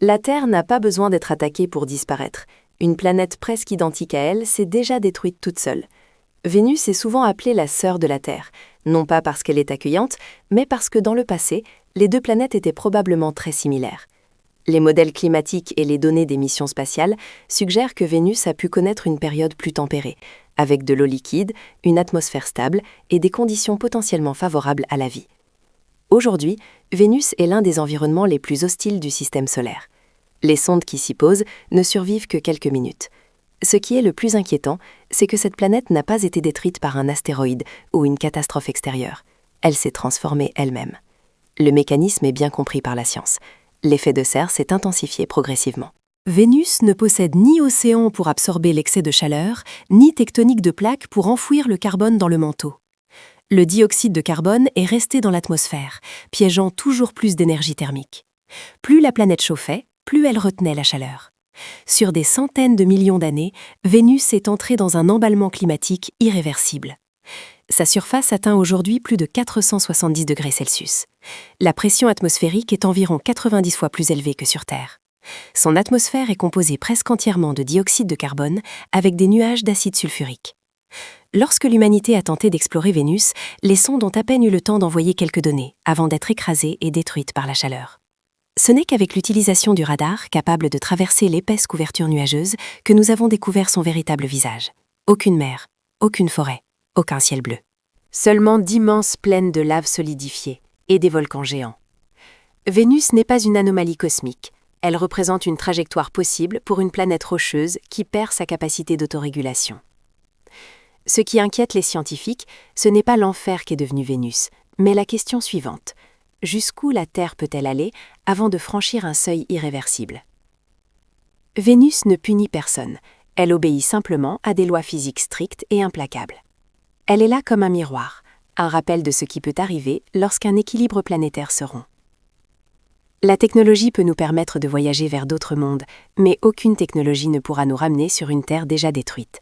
La Terre n'a pas besoin d'être attaquée pour disparaître. Une planète presque identique à elle s'est déjà détruite toute seule. Vénus est souvent appelée la sœur de la Terre, non pas parce qu'elle est accueillante, mais parce que dans le passé, les deux planètes étaient probablement très similaires. Les modèles climatiques et les données des missions spatiales suggèrent que Vénus a pu connaître une période plus tempérée, avec de l'eau liquide, une atmosphère stable et des conditions potentiellement favorables à la vie. Aujourd'hui, Vénus est l'un des environnements les plus hostiles du système solaire. Les sondes qui s'y posent ne survivent que quelques minutes. Ce qui est le plus inquiétant, c'est que cette planète n'a pas été détruite par un astéroïde ou une catastrophe extérieure. Elle s'est transformée elle-même. Le mécanisme est bien compris par la science. L'effet de serre s'est intensifié progressivement. Vénus ne possède ni océan pour absorber l'excès de chaleur, ni tectonique de plaques pour enfouir le carbone dans le manteau. Le dioxyde de carbone est resté dans l'atmosphère, piégeant toujours plus d'énergie thermique. Plus la planète chauffait, plus elle retenait la chaleur. Sur des centaines de millions d'années, Vénus est entrée dans un emballement climatique irréversible. Sa surface atteint aujourd'hui plus de 470 degrés Celsius. La pression atmosphérique est environ 90 fois plus élevée que sur Terre. Son atmosphère est composée presque entièrement de dioxyde de carbone avec des nuages d'acide sulfurique. Lorsque l'humanité a tenté d'explorer Vénus, les sondes ont à peine eu le temps d'envoyer quelques données avant d'être écrasées et détruites par la chaleur. Ce n'est qu'avec l'utilisation du radar, capable de traverser l'épaisse couverture nuageuse, que nous avons découvert son véritable visage. Aucune mer, aucune forêt, aucun ciel bleu. Seulement d'immenses plaines de lave solidifiée et des volcans géants. Vénus n'est pas une anomalie cosmique. Elle représente une trajectoire possible pour une planète rocheuse qui perd sa capacité d'autorégulation. Ce qui inquiète les scientifiques, ce n'est pas l'enfer qu'est devenu Vénus, mais la question suivante. Jusqu'où la Terre peut-elle aller avant de franchir un seuil irréversible? Vénus ne punit personne. Elle obéit simplement à des lois physiques strictes et implacables. Elle est là comme un miroir, un rappel de ce qui peut arriver lorsqu'un équilibre planétaire se rompt. La technologie peut nous permettre de voyager vers d'autres mondes, mais aucune technologie ne pourra nous ramener sur une Terre déjà détruite.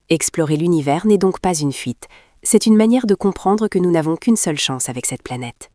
Explorer l'univers n'est donc pas une fuite, c'est une manière de comprendre que nous n'avons qu'une seule chance avec cette planète.